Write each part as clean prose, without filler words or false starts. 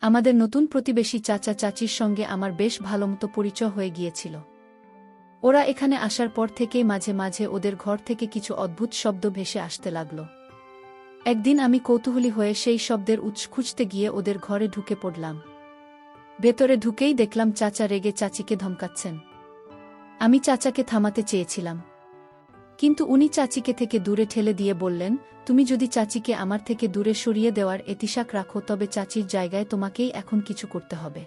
আমাদের নতুন প্রতিবেশী চাচা চাচির সঙ্গে আমার বেশ ভালোমতো পরিচয় হয়ে গিয়েছিল। ওরা এখানে আসার পর থেকেই মাঝে মাঝে ওদের ঘর থেকে কিছু অদ্ভুত শব্দ ভেসে আসতে লাগল। একদিন আমি কৌতূহলী হয়ে সেই শব্দের উৎস খুঁজতে গিয়ে ওদের ঘরে ঢুকে পড়লাম। ভেতরে ঢুকেই দেখলাম চাচা রেগে চাচিকে ধমকাচ্ছেন। আমি চাচাকে থামাতে চেয়েছিলাম, কিন্তু উনি চাচিকে থেকে দূরে ঠেলে দিয়ে বললেন, তুমি যদি চাচিকে আমার থেকে দূরে সরিয়ে দেওয়ার এতিশাক রাখো তবে চাচির জায়গায় তোমাকেই এখন কিছু করতে হবে।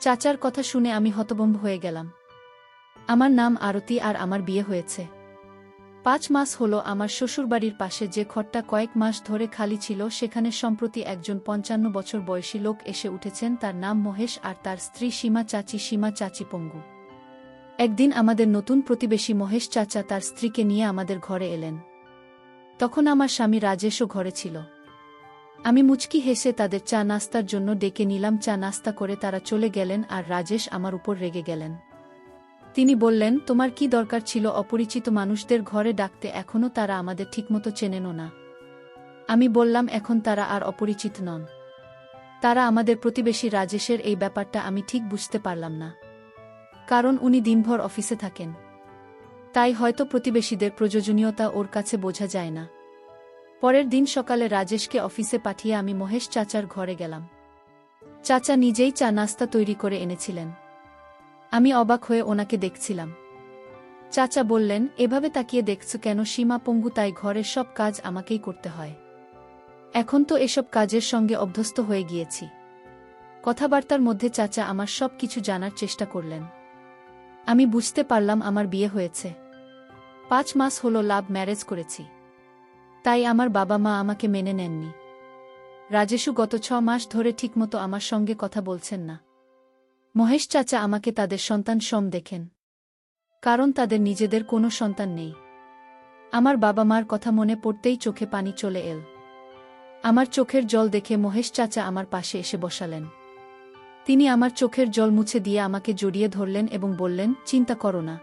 চাচার কথা শুনে আমি হতভম্ব হয়ে গেলাম। আমার নাম আরতি আর আমার বিয়ে হয়েছে। 5 মাস হলো আমার শ্বশুরবাড়ির পাশে যে ঘরটা কয়েক মাস ধরে খালি ছিল সেখানে সম্প্রতি একজন 55 বছর বয়সী লোক এসে উঠেছেন। তার নাম মহেশ আর তার স্ত্রী সীমা চাচি পঙ্গু। একদিন আমাদের নতুন প্রতিবেশী মহেশ চাচা তার স্ত্রীকে নিয়ে আমাদের ঘরে এলেন। তখন আমার স্বামী রাজেশও ঘরে ছিল। আমি মুচকি হেসে তাদের চা নাস্তার জন্য ডেকে নিলাম। চা নাস্তা করে তারা চলে গেলেন আর রাজেশ আমার উপর রেগে গেলেন। তিনি বললেন, তোমার কি দরকার ছিল অপরিচিত মানুষদের ঘরে ডাকতে? এখনও তারা আমাদের ঠিকমতো চেনেনও না। আমি বললাম, এখন তারা আর অপরিচিত নন, তারা আমাদের প্রতিবেশী। রাজেশের এই ব্যাপারটা আমি ঠিক বুঝতে পারলাম না, কারণ উনি দিনভর অফিসে থাকেন, তাই হয়তো প্রতিবেশীদের প্রয়োজনীয়তা ওর কাছে বোঝা যায় না। পরের দিন সকালে রাজেশকে অফিসে পাঠিয়ে আমি মহেশ চাচার ঘরে গেলাম। চাচা নিজেই চা নাস্তা তৈরি করে এনেছিলেন। আমি অবাক হয়ে ওনাকে দেখছিলাম। চাচা বললেন, এভাবে তাকিয়ে দেখছো কেন সীমা পঙ্গু? তাই ঘরের সব কাজ আমাকেই করতে হয়। এখন তো এসব কাজের সঙ্গে অভ্যস্ত হয়ে গিয়েছি। কথাবার্তার মধ্যে চাচা আমার সব কিছু জানার চেষ্টা করলেন। আমি বুঝতে পারলাম আমার বিয়ে হয়েছে। 5 মাস হলো লাভ ম্যারেজ করেছি, তাই আমার বাবা মা আমাকে মেনে নেননি। রাজেশু গত 6 মাস ধরে ঠিকমতো আমার সঙ্গে কথা বলছেন না। মহেশ চাচা আমাকে তাদের সন্তান সম দেখেন, কারণ তাদের নিজেদের কোনো সন্তান নেই। আমার বাবা মার কথা মনে পড়তেই চোখে পানি চলে এল। আমার চোখের জল দেখে মহেশ চাচা আমার পাশে এসে বসালেন। তিনি আমার চোখের জল মুছে দিয়ে আমাকে জড়িয়ে ধরলেন এবং বললেন, চিন্তা করো না,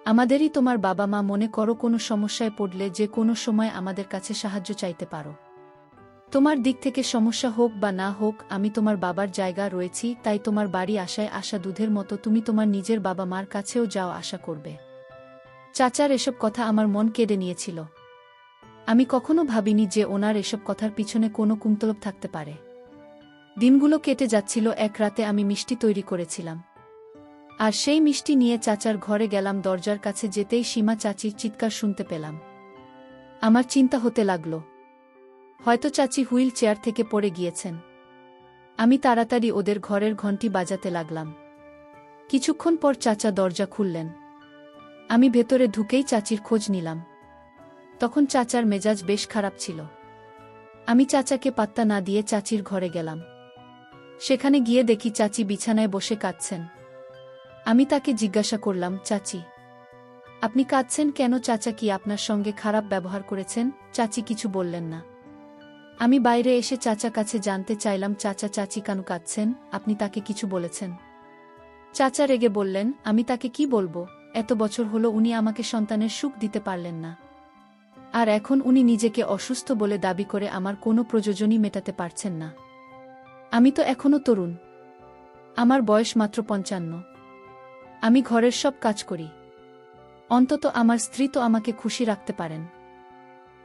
আমাদেরই তোমার বাবা মা। মনে করো কোনো সমস্যায় পড়লে যে কোনো সময় আমাদের কাছে সাহায্য চাইতে পারো। তোমার দিক থেকে সমস্যা হোক বা না হোক, আমি তোমার বাবার জায়গা রয়েছি। তাই তোমার বাড়ি আসায় আসা দুধের মতো, তুমি তোমার নিজের বাবা মার কাছেও যাও আশা করবে। চাচার এসব কথা আমার মন কেড়ে নিয়েছিল। আমি কখনো ভাবিনি যে ওনার এসব কথার পিছনে কোনো কুমতলব থাকতে পারে। দিনগুলো কেটে যাচ্ছিল। এক রাতে আমি মিষ্টি তৈরি করেছিলাম, আর সেই মিষ্টি নিয়ে চাচার ঘরে গেলাম। দরজার কাছে যেতেই সীমা চাচির চিৎকার শুনতে পেলাম। আমার চিন্তা হতে লাগল, হয়তো চাচি হুইল চেয়ার থেকে পড়ে গিয়েছেন। আমি তাড়াতাড়ি ওদের ঘরের ঘণ্টি বাজাতে লাগলাম। কিছুক্ষণ পর চাচা দরজা খুললেন। আমি ভেতরে ঢুকেই চাচির খোঁজ নিলাম। তখন চাচার মেজাজ বেশ খারাপ ছিল। আমি চাচাকে পাত্তা না দিয়ে চাচির ঘরে গেলাম। সেখানে গিয়ে দেখি চাচি বিছানায় বসে কাঁদছেন। আমি তাকে জিজ্ঞাসা করলাম, চাচি, আপনি কাঁদছেন কেন? চাচা কি আপনার সঙ্গে খারাপ ব্যবহার করেছেন? চাচি কিছু বললেন না। আমি বাইরে এসে চাচা কাছে জানতে চাইলাম, চাচা, চাচি কেন কাঁদছেন? আপনি তাকে কিছু বলেছেন? চাচা রেগে বললেন, আমি তাকে কি বলবো? এত বছর হলো উনি আমাকে সন্তানের সুখ দিতে পারলেন না, আর এখন উনি নিজেকে অসুস্থ বলে দাবি করে আমার কোনো প্রয়োজনই মেটাতে পারছেন না। আমি তো এখনো তরুণ, আমার বয়স মাত্র 55। আমি ঘরের সব কাজ করি, অন্তত আমার স্ত্রী তো আমাকে খুশি রাখতে পারেন।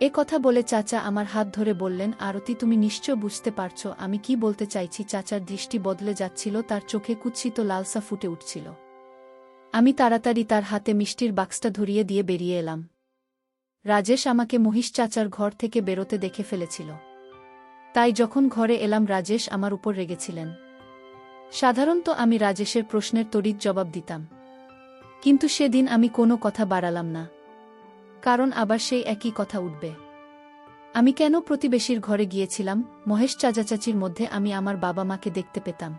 এ কথা বলে চাচা আমার হাত ধরে বললেন, আরতি, তুমি নিশ্চয় বুঝতে পারছ আমি কি বলতে চাইছি। চাচার দৃষ্টি বদলে যাচ্ছিল, তার চোখে কুৎসিত লালসা ফুটে উঠছিল। আমি তাড়াতাড়ি তার হাতে মিষ্টির বাক্সটা ধরিয়ে দিয়ে বেরিয়ে এলাম। রাজেশ আমাকে মহিষ চাচার ঘর থেকে বেরোতে দেখে ফেলেছিল, তাই যখন ঘরে এলাম রাজেশ আমার উপর রেগেছিলেন। সাধারণত আমি রাজেশের প্রশ্নের তড়িৎ জবাব দিতাম, কিন্তু সেদিন আমি কোনো কথা বাড়ালাম না, কারণ আবার সেই একই কথা উঠবে। আমি কেন প্রতিবেশীর ঘরে গিয়েছিলাম? মহেশ চাচাচাচির মধ্যে আমি আমার বাবা মাকে দেখতে পেতাম,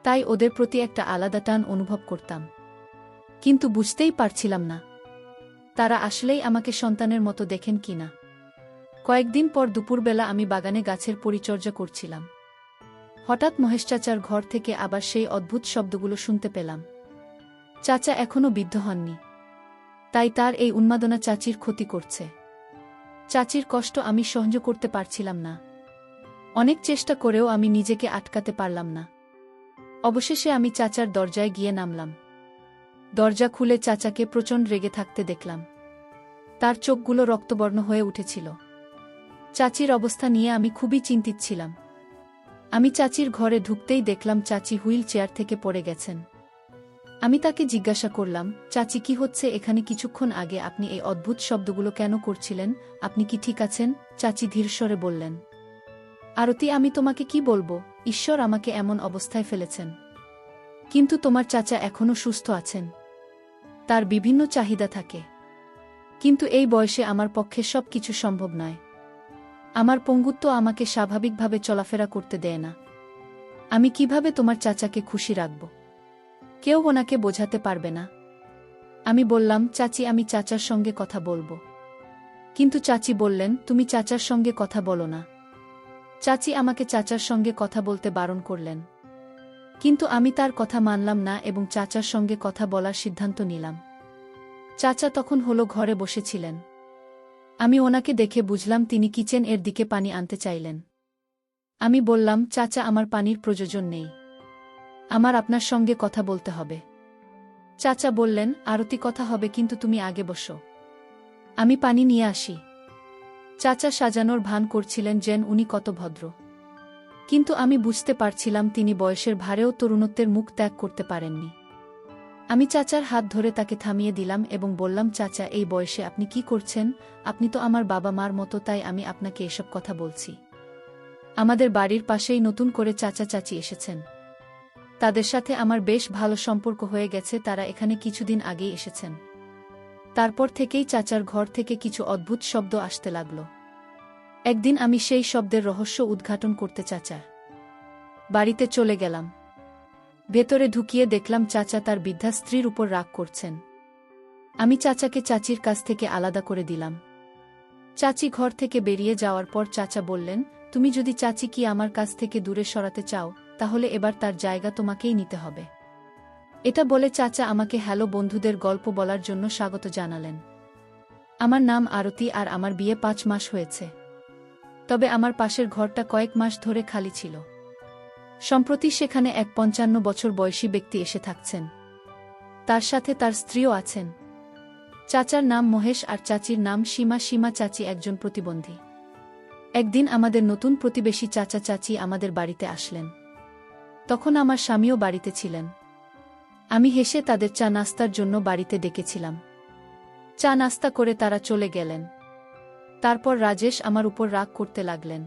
তাই ওদের প্রতি একটা আলাদা টান অনুভব করতাম, কিন্তু বুঝতেই পারছিলাম না তারা আসলেই আমাকে সন্তানের মতো দেখেন কিনা। কয়েকদিন পর দুপুরবেলা আমি বাগানে গাছের পরিচর্যা করছিলাম। হঠাৎ মহেশ চাচার ঘর থেকে আবার সেই অদ্ভুত শব্দগুলো শুনতে পেলাম। চাচা এখনও বৃদ্ধ হননি, তাই তার এই উন্মাদনা চাচির ক্ষতি করছে। চাচির কষ্ট আমি সহ্য করতে পারছিলাম না। অনেক চেষ্টা করেও আমি নিজেকে আটকাতে পারলাম না। অবশেষে আমি চাচার দরজায় গিয়ে নামলাম। দরজা খুলে চাচাকে প্রচণ্ড রেগে থাকতে দেখলাম। তার চোখগুলো রক্তবর্ণ হয়ে উঠেছিল। চাচির অবস্থা নিয়ে আমি খুবই চিন্তিত ছিলাম। আমি চাচির ঘরে ঢুকতেই দেখলাম চাচি হুইল চেয়ার থেকে পড়ে গেছেন। আমি তাকে জিজ্ঞাসা করলাম, চাচি কি হচ্ছে এখানে? কিছুক্ষণ আগে আপনি এই অদ্ভুত শব্দগুলো কেন করছিলেন? আপনি কি ঠিক আছেন? চাচি ধীরস্বরে বললেন, আরতি, আমি তোমাকে কি বলবো, ঈশ্বর আমাকে এমন অবস্থায় ফেলেছেন। কিন্তু তোমার চাচা এখনও সুস্থ আছেন। তার বিভিন্ন চাহিদা থাকে। কিন্তু এই বয়সে আমার পক্ষে সব কিছু সম্ভব নয়। আমার পঙ্গুত্ব আমাকে স্বাভাবিকভাবে চলাফেরা করতে দেয় না। আমি কিভাবে তোমার চাচাকে খুশি রাখব? কেউ ওনাকে বোঝাতে পারবে না। আমি বললাম, চাচি, আমি চাচার সঙ্গে কথা বলবো। কিন্তু চাচি বললেন, তুমি চাচার সঙ্গে কথা বলো না। চাচি আমাকে চাচার সঙ্গে কথা বলতে বারণ করলেন। কিন্তু আমি তার কথা মানলাম না এবং চাচার সঙ্গে কথা বলার সিদ্ধান্ত নিলাম। চাচা তখন ঘরে বসেছিলেন। আমি ওনাকে দেখে বুঝলাম তিনি কিচেন এর দিকে পানি আনতে চাইলেন। আমি বললাম, চাচা, আমার পানির প্রয়োজন নেই। আমার আপনার সঙ্গে কথা বলতে হবে। চাচা বললেন, আরতি, কথা হবে, কিন্তু তুমি আগে বসো, আমি পানি নিয়ে আসি। চাচা সাজানোর ভান করছিলেন যেন উনি কত ভদ্র। কিন্তু আমি বুঝতে পারছিলাম তিনি বয়সের ভারেও তরুণত্বের মুখ ত্যাগ করতে পারেননি। আমি চাচার হাত ধরে তাকে থামিয়ে দিলাম এবং বললাম, চাচা, এই বয়সে আপনি কি করছেন? আপনি তো আমার বাবা মার মতো, তাই আমি আপনাকে এসব কথা বলছি। আমাদের বাড়ির পাশেই নতুন করে চাচা চাচি এসেছেন। তাদের সাথে আমার বেশ ভালো সম্পর্ক হয়ে গেছে। তারা এখানে কিছুদিন আগেই এসেছেন। তারপর থেকেই চাচার ঘর থেকে কিছু অদ্ভুত শব্দ আসতে লাগল। একদিন আমি সেই শব্দের রহস্য উদ্ঘাটন করতে চাচার বাড়িতে চলে গেলাম। ভেতরে ঢুকিয়ে দেখলাম চাচা তার বৃদ্ধা স্ত্রীর উপর রাগ করছেন। আমি চাচাকে চাচির কাছ থেকে আলাদা করে দিলাম। চাচি ঘর থেকে বেরিয়ে যাওয়ার পর চাচা বললেন, তুমি যদি চাচি কি আমার কাছ থেকে দূরে সরাতে চাও, তাহলে এবার তার জায়গা তোমাকেই নিতে হবে। এটা বলে চাচা আমাকে হ্যালো বন্ধুদের গল্প বলার জন্য স্বাগত জানালেন। আমার নাম আরতি আর আমার বিয়ে 5 মাস হয়েছে। তবে আমার পাশের ঘরটা কয়েক মাস ধরে খালি ছিল। সম্প্রতি সেখানে এক 55 বছর বয়সী ব্যক্তি এসে থাকছেন। তার সাথে তার স্ত্রীও আছেন। চাচার নাম মহেশ আর চাচির নাম সীমা। সীমা চাচি একজন প্রতিবন্ধী। একদিন আমাদের নতুন প্রতিবেশী চাচা চাচি আমাদের বাড়িতে আসলেন। তখন আমার স্বামীও বাড়িতে ছিলেন। আমি হেসে তাদের চা নাস্তার জন্য বাড়িতে ডেকেছিলাম। চা নাস্তা করে তারা চলে গেলেন। তারপর রাজেশ আমার উপর রাগ করতে লাগলেন।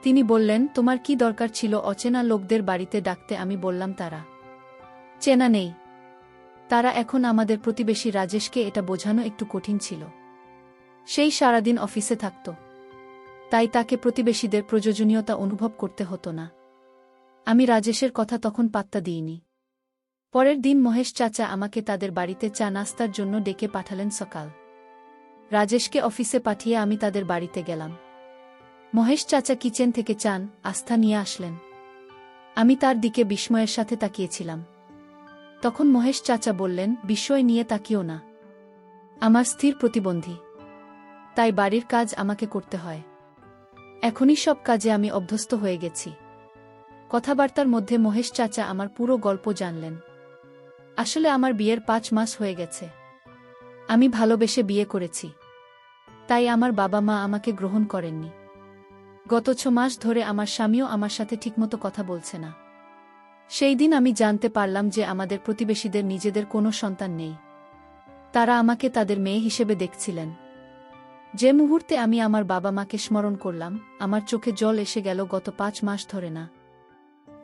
তিনি বললেন, তোমার কি দরকার ছিল অচেনা লোকদের বাড়িতে ডাকতে? আমি বললাম, তারা চেনা নেই। তারা এখন আমাদের প্রতিবেশী। রাজেশকে এটা বোঝানো একটু কঠিন ছিল। সেই সারাদিন অফিসে থাকত, তাই তাকে প্রতিবেশীদের প্রয়োজনীয়তা অনুভব করতে হতো না। আমি রাজেশের কথা তখন পাত্তা দিইনি। পরের দিন মহেশ চাচা আমাকে তাদের বাড়িতে চা নাস্তার জন্য ডেকে পাঠালেন। সকাল রাজেশকে অফিসে পাঠিয়ে আমি তাদের বাড়িতে গেলাম। মহেশ চাচা কিচেন থেকে চান আস্থা নিয়ে আসলেন। আমি তার দিকে বিস্ময়ের সাথে তাকিয়েছিলাম। তখন মহেশ চাচা বললেন, বিস্ময় নিয়ে তাকিও না, আমার স্থির প্রতিবন্ধী, তাই বাড়ির কাজ আমাকে করতে হয়। এখনই সব কাজে আমি অভ্যস্ত হয়ে গেছি। কথাবার্তার মধ্যে মহেশ চাচা আমার পুরো গল্প জানলেন। আসলে আমার বিয়ের 5 মাস হয়ে গেছে। আমি ভালোবেসে বিয়ে করেছি, তাই আমার বাবা মা আমাকে গ্রহণ করেননি। গত 6 মাস ধরে আমার স্বামীও আমার সাথে ঠিকমতো কথা বলছে না। সেই দিন আমি জানতে পারলাম যে আমাদের প্রতিবেশীদের নিজেদের কোনো সন্তান নেই। তারা আমাকে তাদের মেয়ে হিসেবে দেখছিলেন। যে মুহূর্তে আমি আমার বাবা মাকে স্মরণ করলাম, আমার চোখে জল এসে গেল। গত 5 মাস ধরে না,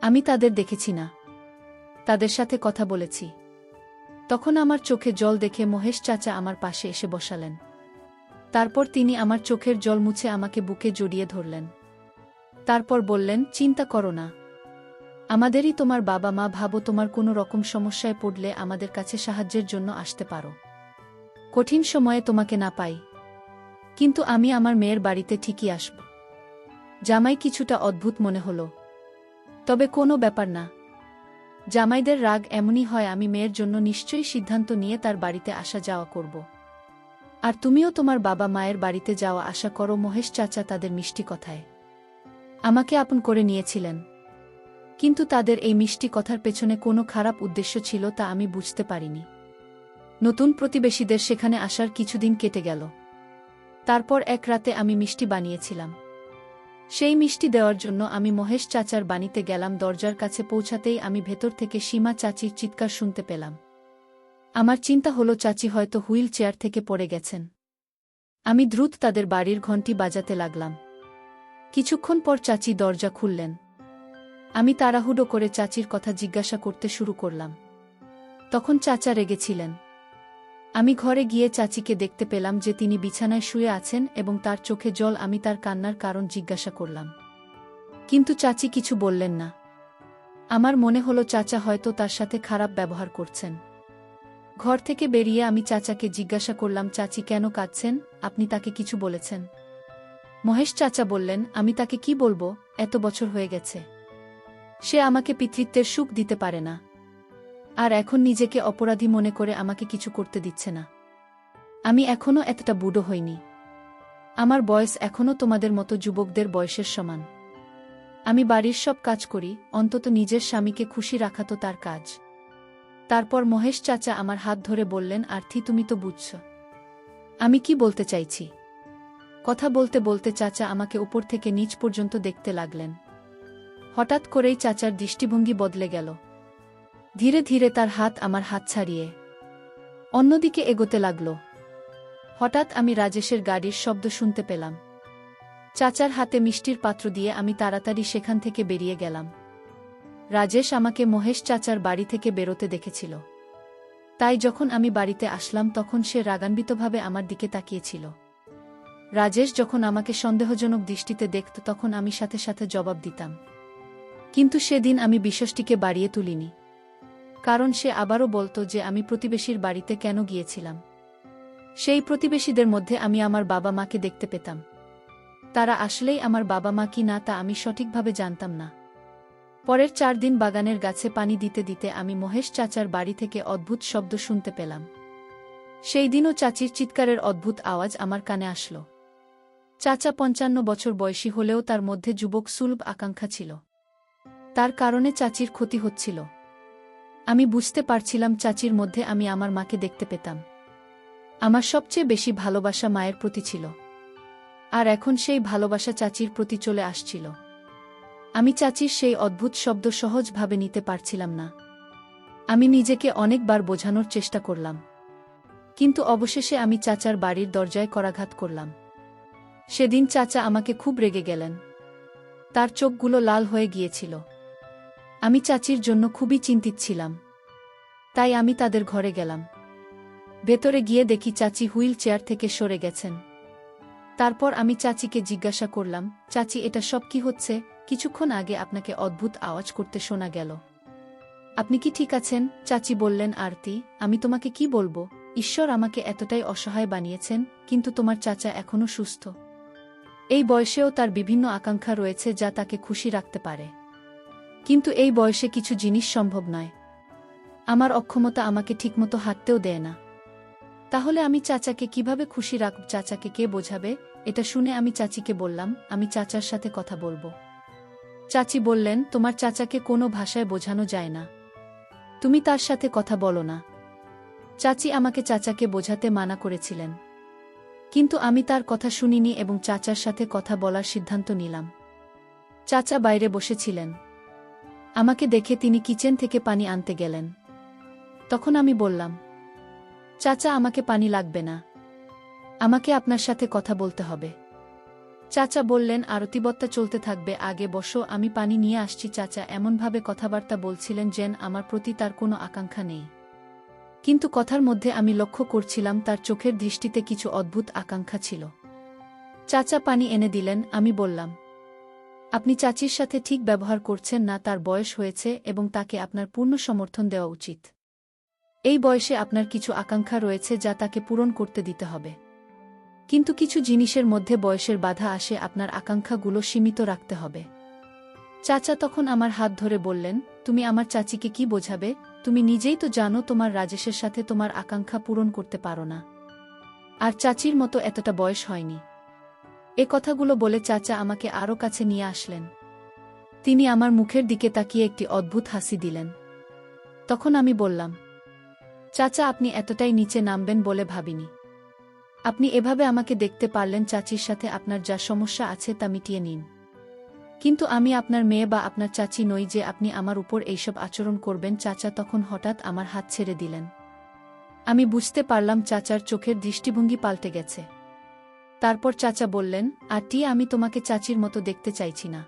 আমি তাদের দেখেছি না, তাদের সাথে কথা বলেছি। তখন আমার চোখে জল দেখে মহেশ চাচা আমার পাশে এসে বসালেন। তারপর তিনি আমার চোখের জল মুছে আমাকে বুকে জড়িয়ে ধরলেন। তারপর বললেন, চিন্তা করো না, আমাদেরই তোমার বাবা মা। ভাবো, তোমার কোনো রকম সমস্যায় পড়লে আমাদের কাছে সাহায্যের জন্য আসতে পারো। কঠিন সময়ে তোমাকে না পাই, কিন্তু আমি আমার মেয়ের বাড়িতে ঠিকই আসব। জামাই কিছুটা অদ্ভুত মনে হলো, তবে কোনো ব্যাপার না। জামাইদের রাগ এমনই হয়। আমি মেয়ের জন্য নিশ্চয়ই সিদ্ধান্ত নিয়ে তার বাড়িতে আসা যাওয়া করব। আর তুমিও তোমার বাবা মায়ের বাড়িতে যাওয়া আসা করো। মহেশ চাচা তাদের মিষ্টি কথায় আমাকে আপন করে নিয়েছিলেন। কিন্তু তাদের এই মিষ্টি কথার পেছনে কোনো খারাপ উদ্দেশ্য ছিল তা আমি বুঝতে পারিনি। নতুন প্রতিবেশীদের সেখানে আসার কিছুদিন কেটে গেল। তারপর এক রাতে আমি মিষ্টি বানিয়েছিলাম। সেই মিষ্টি দেওয়ার জন্য আমি মহেশ চাচার বাড়িতে গেলাম। দরজার কাছে পৌঁছাতেই আমি ভেতর থেকে সীমা চাচির চিৎকার শুনতে পেলাম। আমার চিন্তা হলো চাচি হয়তো হুইল চেয়ার থেকে পড়ে গেছেন। আমি দ্রুত তাদের বাড়ির ঘণ্টি বাজাতে লাগলাম। কিছুক্ষণ পর চাচি দরজা খুললেন। আমি তাড়াহুড়ো করে চাচির কথা জিজ্ঞাসা করতে শুরু করলাম। তখন চাচা রেগেছিলেন। আমি ঘরে গিয়ে চাচিকে দেখতে পেলাম যে তিনি বিছানায় শুয়ে আছেন এবং তার চোখে জল। আমি তার কান্নার কারণ জিজ্ঞাসা করলাম, কিন্তু চাচি কিছু বললেন না। আমার মনে হলো চাচা হয়তো তার সাথে খারাপ ব্যবহার করছেন। ঘর থেকে বেরিয়ে আমি চাচাকে জিজ্ঞাসা করলাম, চাচি কেন কাঁদছেন? আপনি তাকে কিছু বলেছেন? মহেশ চাচা বললেন, আমি তাকে কি বলবো, এত বছর হয়ে গেছে। সে আমাকে পিতৃত্বের সুখ দিতে পারে না, আর এখন নিজেকে অপরাধী মনে করে আমাকে কিছু করতে দিচ্ছে না। আমি এখনও এতটা বুড়ো হইনি। আমার বয়স এখনও তোমাদের মতো যুবকদের বয়সের সমান। আমি বাড়ির সব কাজ করি, অন্তত নিজের স্বামীকে খুশি রাখা তো তার কাজ। তারপর মহেশ চাচা আমার হাত ধরে বললেন, আরতি তুমি তো বুঝছ আমি কি বলতে চাইছি। কথা বলতে বলতে চাচা আমাকে উপর থেকে নিচ পর্যন্ত দেখতে লাগলেন। হঠাৎ করেই চাচার দৃষ্টিভঙ্গি বদলে গেল। ধীরে ধীরে তার হাত আমার হাত ছাড়িয়ে অন্যদিকে এগোতে লাগল। হঠাৎ আমি রাজেশের গাড়ির শব্দ শুনতে পেলাম। চাচার হাতে মিষ্টির পাত্র দিয়ে আমি তাড়াতাড়ি সেখান থেকে বেরিয়ে গেলাম। রাজেশ আমাকে মহেশ চাচার বাড়ি থেকে বেরোতে দেখেছিল। তাই যখন আমি বাড়িতে আসলাম তখন সে রাগান্বিতভাবে আমার দিকে তাকিয়েছিল। রাজেশ যখন আমাকে সন্দেহজনক দৃষ্টিতে দেখত তখন আমি সাথে সাথে জবাব দিতাম। কিন্তু সেদিন আমি বিষয়টিকে বাড়িয়ে তুলিনি, কারণ সে আবারও বলতো যে আমি প্রতিবেশীর বাড়িতে কেন গিয়েছিলাম। সেই প্রতিবেশীদের মধ্যে আমি আমার বাবা মাকে দেখতে পেতাম। তারা আসলেই আমার বাবা মা কি না তা আমি সঠিকভাবে জানতাম না। পরের 4 দিন বাগানের গাছে পানি দিতে দিতে আমি মহেশ চাচার বাড়ি থেকে অদ্ভুত শব্দ শুনতে পেলাম। সেই দিনও চাচির চিৎকারের অদ্ভুত আওয়াজ আমার কানে আসলো। চাচা 55 বছর বয়সী হলেও তার মধ্যে যুবক সুলভ আকাঙ্ক্ষা ছিল। তার কারণে চাচির ক্ষতি হচ্ছিল। আমি বুঝতে পারছিলাম চাচির মধ্যে আমি আমার মাকে দেখতে পেতাম। আমার সবচেয়ে বেশি ভালোবাসা মায়ের প্রতি ছিল, আর এখন সেই ভালোবাসা চাচির প্রতি চলে আসছিল। আমি চাচির সেই অদ্ভুত শব্দ সহজভাবে নিতে পারছিলাম না। আমি নিজেকে অনেকবার বোঝানোর চেষ্টা করলাম, কিন্তু অবশেষে আমি চাচার বাড়ির দরজায় করাঘাত করলাম। সেদিন চাচা আমাকে খুব রেগে গেলেন। তার চোখগুলো লাল হয়ে গিয়েছিল। আমি চাচির জন্য খুবই চিন্তিত ছিলাম। তাই আমি তাদের ঘরে গেলাম। ভেতরে গিয়ে দেখি চাচি হুইল চেয়ার থেকে সরে গেছেন। তারপর আমি চাচিকে জিজ্ঞাসা করলাম, চাচি এটা সব কি হচ্ছে? কিছুক্ষণ আগে আপনাকে অদ্ভুত আওয়াজ করতে শোনা গেল। আপনি কি ঠিক আছেন? চাচি বললেন, আরতি আমি তোমাকে কি বলবো, ঈশ্বর আমাকে এতটাই অসহায় বানিয়েছেন, কিন্তু তোমার চাচা এখনও সুস্থ। এই বয়সেও তার বিভিন্ন আকাঙ্ক্ষা রয়েছে যা তাকে খুশি রাখতে পারে। কিন্তু এই বয়সে কিছু জিনিস সম্ভব নয়। আমার অক্ষমতা আমাকে ঠিকমতো হাঁটতেও দেয় না। তাহলে আমি চাচাকে কিভাবে খুশি রাখব? চাচাকে কে বোঝাবে? এটা শুনে আমি চাচিকে বললাম, আমি চাচার সাথে কথা বলবো। চাচি বললেন, তোমার চাচাকে কোনো ভাষায় বোঝানো যায় না। তুমি তার সাথে কথা বলো না। চাচি আমাকে চাচাকে বোঝাতে মানা করেছিলেন, কিন্তু আমি তার কথা শুনিনি এবং চাচার সাথে কথা বলার সিদ্ধান্ত নিলাম। চাচা বাইরে বসেছিলেন। আমাকে দেখে তিনি কিচেন থেকে পানি আনতে গেলেন। তখন আমি বললাম, চাচা আমাকে পানি লাগবে না, আমাকে আপনার সাথে কথা বলতে হবে। চাচা বললেন, আরতিবত্তা চলতে থাকবে, আগে বসো, আমি পানি নিয়ে আসছি। চাচা এমনভাবে কথাবার্তা বলছিলেন যেন আমার প্রতি তার কোনো আকাঙ্ক্ষা নেই, কিন্তু কথার মধ্যে আমি লক্ষ্য করছিলাম তার চোখের দৃষ্টিতে কিছু অদ্ভুত আকাঙ্ক্ষা ছিল। চাচা পানি এনে দিলেন। আমি বললাম, আপনি চাচির সাথে ঠিক ব্যবহার করছেন না। তার বয়স হয়েছে এবং তাকে আপনার পূর্ণ সমর্থন দেওয়া উচিত। এই বয়সে আপনার কিছু আকাঙ্ক্ষা রয়েছে যা তাকে পূরণ করতে দিতে হবে, কিন্তু কিছু জিনিসের মধ্যে বয়সের বাধা আসে, আপনার আকাঙ্ক্ষাগুলো সীমিত রাখতে হবে। চাচা তখন আমার হাত ধরে বললেন, তুমি আমার চাচিকে কি বোঝাবে? তুমি নিজেই তো জানো তোমার রাজেশের সাথে তোমার আকাঙ্ক্ষা পূরণ করতে পারো না, আর চাচির মতো এতটা বয়স হয়নি। এ কথাগুলো বলে চাচা আমাকে আরও কাছে নিয়ে আসলেন। তিনি আমার মুখের দিকে তাকিয়ে একটি অদ্ভুত হাসি দিলেন। তখন আমি বললাম, চাচা, আপনি এতটাই নিচে নামবেন বলে ভাবিনি। আপনি এভাবে আমাকে দেখতে পারলেন, চাচির সাথে আপনার যা সমস্যা আছে তা মিটিয়ে নিন। কিন্তু আমি আপনার মেয়ে বা আপনার চাচি নই যে আপনি আমার উপর এইসব আচরণ করবেন। চাচা তখন হঠাৎ আমার হাত ছেড়ে দিলেন। আমি বুঝতে পারলাম চাচার চোখের দৃষ্টিভঙ্গি পাল্টে গেছে। তারপর চাচা বললেন, আন্টি, আমি তোমাকে চাচির মতো দেখতে চাইছি না।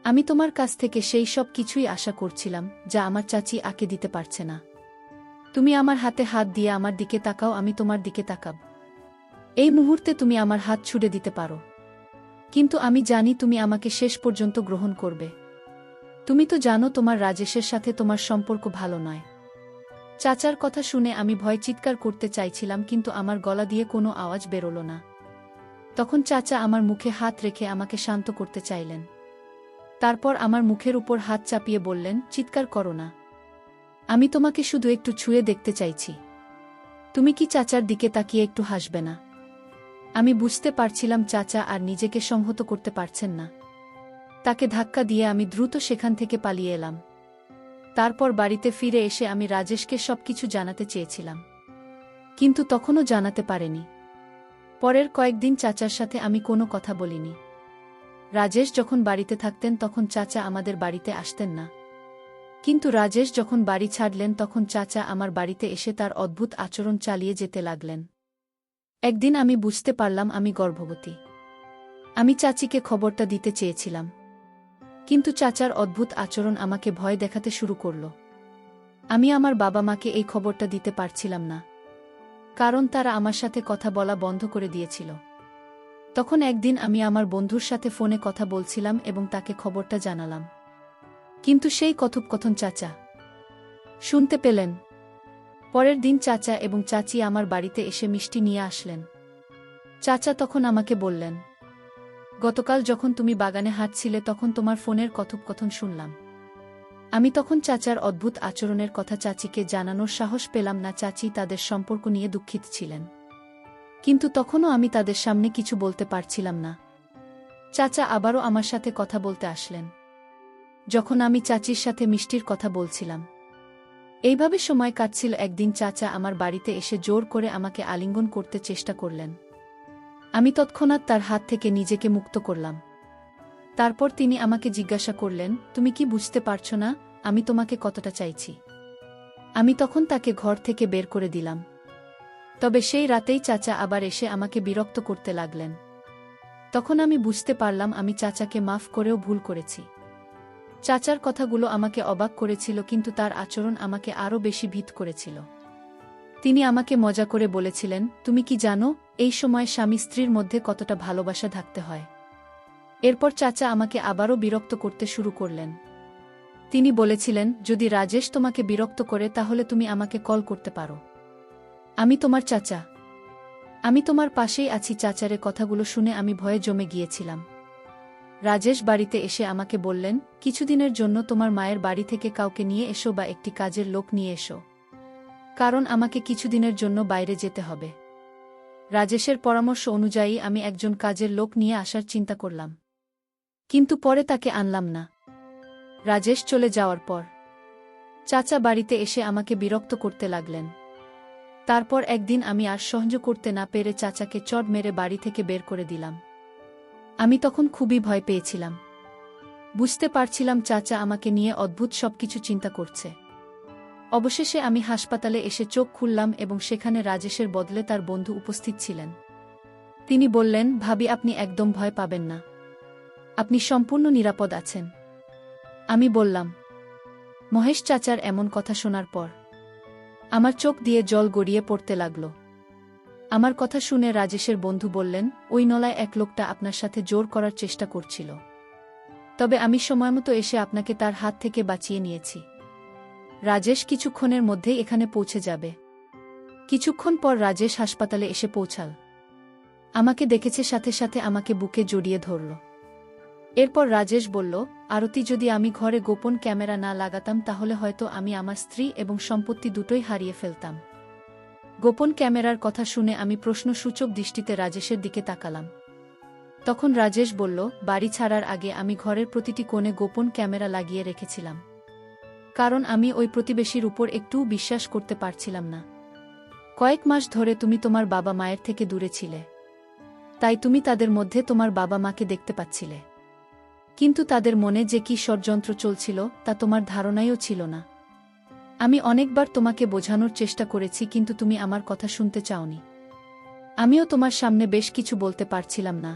আমি তোমার কাছ থেকে সেই সব কিছুই আশা করছিলাম যা আমার চাচি আঁকে দিতে পারছে না। তুমি আমার হাতে হাত দিয়ে আমার দিকে তাকাও, আমি তোমার দিকে তাকাব। এই মুহূর্তে তুমি আমার হাত ছুড়ে দিতে পারো, কিন্তু আমি জানি তুমি আমাকে শেষ পর্যন্ত গ্রহণ করবে। তুমি তো জানো তোমার রাজেশের সাথে তোমার সম্পর্ক ভালো নয়। চাচার কথা শুনে আমি ভয় চিৎকার করতে চাইছিলাম, কিন্তু আমার গলা দিয়ে কোনো আওয়াজ বেরোল না। তখন চাচা আমার মুখে হাত রেখে আমাকে শান্ত করতে চাইলেন। তারপর আমার মুখের উপর হাত চাপিয়ে বললেন, চিৎকার করো না। আমি তোমাকে শুধু একটু ছুঁয়ে দেখতে চাইছি। তুমি কি চাচার দিকে তাকিয়ে একটু হাসবে না? আমি বুঝতে পারছিলাম চাচা আর নিজেকে সংহত করতে পারছেন না। তাকে ধাক্কা দিয়ে আমি দ্রুত সেখান থেকে পালিয়ে এলাম। তারপর বাড়িতে ফিরে এসে আমি রাজেশকে সবকিছু জানাতে চেয়েছিলাম, কিন্তু তখনও জানাতে পারেনি। পরের কয়েকদিন চাচার সাথে আমি কোনো কথা বলিনি। রাজেশ যখন বাড়িতে থাকতেন তখন চাচা আমাদের বাড়িতে আসতেন না। কিন্তু রাজেশ যখন বাড়ি ছাড়লেন তখন চাচা আমার বাড়িতে এসে তার অদ্ভুত আচরণ চালিয়ে যেতে লাগলেন। একদিন আমি বুঝতে পারলাম আমি গর্ভবতী। আমি চাচিকে খবরটা দিতে চেয়েছিলাম, কিন্তু চাচার অদ্ভুত আচরণ আমাকে ভয় দেখাতে শুরু করল। আমি আমার বাবা মাকে এই খবরটা দিতে পারছিলাম না, কারণ তারা আমার সাথে কথা বলা বন্ধ করে দিয়েছিল। তখন একদিন আমি আমার বন্ধুর সাথে ফোনে কথা বলছিলাম এবং তাকে খবরটা জানালাম, কিন্তু সেই কথোপকথন চাচা শুনতে পেলেন। পরের দিন চাচা এবং চাচি আমার বাড়িতে এসে মিষ্টি নিয়ে আসলেন। চাচা তখন আমাকে বললেন, গতকাল যখন তুমি বাগানে হাঁটছিলে তখন তোমার ফোনের কথোপকথন শুনলাম। আমি তখন চাচার অদ্ভুত আচরণের কথা চাচিকে জানানোর সাহস পেলাম না। চাচি তাদের সম্পর্ক নিয়ে দুঃখিত ছিলেন, কিন্তু তখনও আমি তাদের সামনে কিছু বলতে পারছিলাম না। চাচা আবারও আমার সাথে কথা বলতে আসলেন, যখন আমি চাচির সাথে মিষ্টির কথা বলছিলাম। এইভাবে সময় কাটছিল। একদিন চাচা আমার বাড়িতে এসে জোর করে আমাকে আলিঙ্গন করতে চেষ্টা করলেন। আমি তৎক্ষণাৎ তার হাত থেকে নিজেকে মুক্ত করলাম। তারপর তিনি আমাকে জিজ্ঞাসা করলেন, তুমি কি বুঝতে পারছো না আমি তোমাকে কতটা চাইছি? আমি তখন তাকে ঘর থেকে বের করে দিলাম। তবে সেই রাতেই চাচা আবার এসে আমাকে বিরক্ত করতে লাগলেন। তখন আমি বুঝতে পারলাম আমি চাচাকে মাফ করেও ভুল করেছি। চাচার কথাগুলো আমাকে অবাক করেছিল, কিন্তু তার আচরণ আমাকে আরও বেশি ভীত করেছিল। তিনি আমাকে মজা করে বলেছিলেন, তুমি কি জানো এই সময় স্বামী স্ত্রীর মধ্যে কতটা ভালোবাসা থাকতে হয়? এরপর চাচা আমাকে আবারও বিরক্ত করতে শুরু করলেন। তিনি বলেছিলেন, যদি রাজেশ তোমাকে বিরক্ত করে তাহলে তুমি আমাকে কল করতে পারো। আমি তোমার চাচা, আমি তোমার পাশেই আছি। চাচারে কথাগুলো শুনে আমি ভয়ে জমে গিয়েছিলাম। রাজেশ বাড়িতে এসে আমাকে বললেন, কিছুদিনের জন্য তোমার মায়ের বাড়ি থেকে কাউকে নিয়ে এসো বা একটি কাজের লোক নিয়ে এসো, কারণ আমাকে কিছুদিনের জন্য বাইরে যেতে হবে। রাজেশের পরামর্শ অনুযায়ী আমি একজন কাজের লোক নিয়ে আসার চিন্তা করলাম, কিন্তু পরে তাকে আনলাম না। রাজেশ চলে যাওয়ার পর চাচা বাড়িতে এসে আমাকে বিরক্ত করতে লাগলেন। তারপর একদিন আমি আর সহ্য করতে না পেরে চাচাকে চড় মেরে বাড়ি থেকে বের করে দিলাম। আমি তখন খুবই ভয় পেয়েছিলাম। বুঝতে পারছিলাম চাচা আমাকে নিয়ে অদ্ভুত সবকিছু চিন্তা করছে। অবশেষে আমি হাসপাতালে এসে চোখ খুললাম এবং সেখানে রাজেশের বদলে তার বন্ধু উপস্থিত ছিলেন। তিনি বললেন, ভাবি, আপনি একদম ভয় পাবেন না, আপনি সম্পূর্ণ নিরাপদ আছেন। আমি বললাম, মহেশ চাচার এমন কথা শোনার পর আমার চোখ দিয়ে জল গড়িয়ে পড়তে লাগল। আমার কথা শুনে রাজেশের বন্ধু বললেন, ওই নলায় এক লোকটা আপনার সাথে জোর করার চেষ্টা করছিল, তবে আমি সময়মতো এসে আপনাকে তার হাত থেকে বাঁচিয়ে নিয়েছি। রাজেশ কিছুক্ষণের মধ্যেই এখানে পৌঁছে যাবে। কিছুক্ষণ পর রাজেশ হাসপাতালে এসে পৌঁছাল। আমাকে দেখেছে, সাথে সাথে আমাকে বুকে জড়িয়ে ধরল। এরপর রাজেশ বলল, আরতি, যদি আমি ঘরে গোপন ক্যামেরা না লাগাতাম তাহলে হয়তো আমি আমার স্ত্রী এবং সম্পত্তি দুটোই হারিয়ে ফেলতাম। গোপন ক্যামেরার কথা শুনে আমি প্রশ্নসূচক দৃষ্টিতে রাজেশের দিকে তাকালাম। তখন রাজেশ বলল, বাড়ি ছাড়ার আগে আমি ঘরের প্রতিটি কোণে গোপন ক্যামেরা লাগিয়ে রেখেছিলাম। কারণ আমি ওই প্রতিবেশীর উপর একটুও বিশ্বাস করতে পারছিলাম না। কয়েক মাস ধরে তুমি তোমার বাবা মায়ের থেকে দূরে ছিলে, তাই তুমি তাদের মধ্যে তোমার বাবা মাকে দেখতে পাচ্ছিলে। কিন্তু তাদের মনে যে কি ষড়যন্ত্র চলছিল তা তোমার ধারণাইও ছিল না। আমি অনেকবার তোমাকে বোঝানোর চেষ্টা করেছি, কিন্তু তুমি আমার কথা শুনতে চাওনি। আমিও তোমার সামনে বেশ কিছু বলতে পারছিলাম না,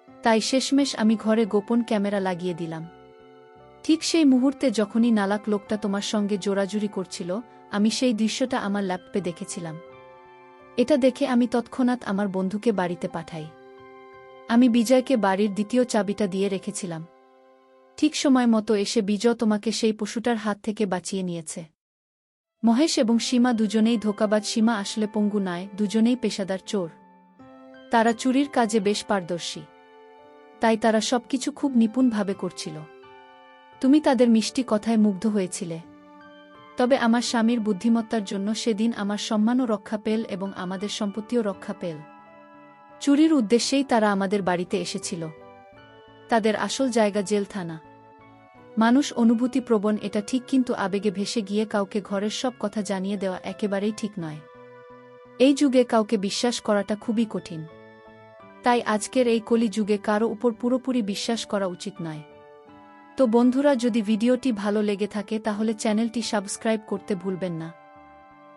তাই শেষমেশ আমি ঘরে গোপন ক্যামেরা লাগিয়ে দিলাম। ঠিক সেই মুহূর্তে যখনই নালাক লোকটা তোমার সঙ্গে জোরাজুরি করছিল, আমি সেই দৃশ্যটা আমার ল্যাপটপে দেখেছিলাম। এটা দেখে আমি তৎক্ষণাৎ আমার বন্ধুকে বাড়িতে পাঠাই। আমি বিজয়কে বাড়ির দ্বিতীয় চাবিটা দিয়ে রেখেছিলাম। ঠিক সময় মতো এসে বিজয় তোমাকে সেই পশুটার হাত থেকে বাঁচিয়ে নিয়েছে। মহেশ এবং সীমা দুজনেই ধোঁকাবাজ। সীমা আসলে পঙ্গু নয়, দুজনেই পেশাদার চোর। তারা চুরির কাজে বেশ পারদর্শী, তাই তারা সবকিছু খুব নিপুণভাবে করছিল। তুমি তাদের মিষ্টি কথায় মুগ্ধ হয়েছিলে। তবে আমার স্বামীর বুদ্ধিমত্তার জন্য সেদিন আমার সম্মানও রক্ষা পেল এবং আমাদের সম্পত্তিও রক্ষা পেল। চুরির উদ্দেশ্যেই তারা আমাদের বাড়িতে এসেছিল। তাদের আসল জায়গা জেল থানা। মানুষ অনুভূতিপ্রবণ, এটা ঠিক, কিন্তু আবেগে ভেসে গিয়ে কাউকে ঘরের সব কথা জানিয়ে দেওয়া একেবারেই ঠিক নয়। এই যুগে কাউকে বিশ্বাস করাটা খুবই কঠিন। তাই আজকের এই কলি যুগে কারো উপর পুরোপুরি বিশ্বাস করা উচিত নয়। তো বন্ধুরা, যদি ভিডিওটি ভালো লেগে থাকে তাহলে চ্যানেলটি সাবস্ক্রাইব করতে ভুলবেন না।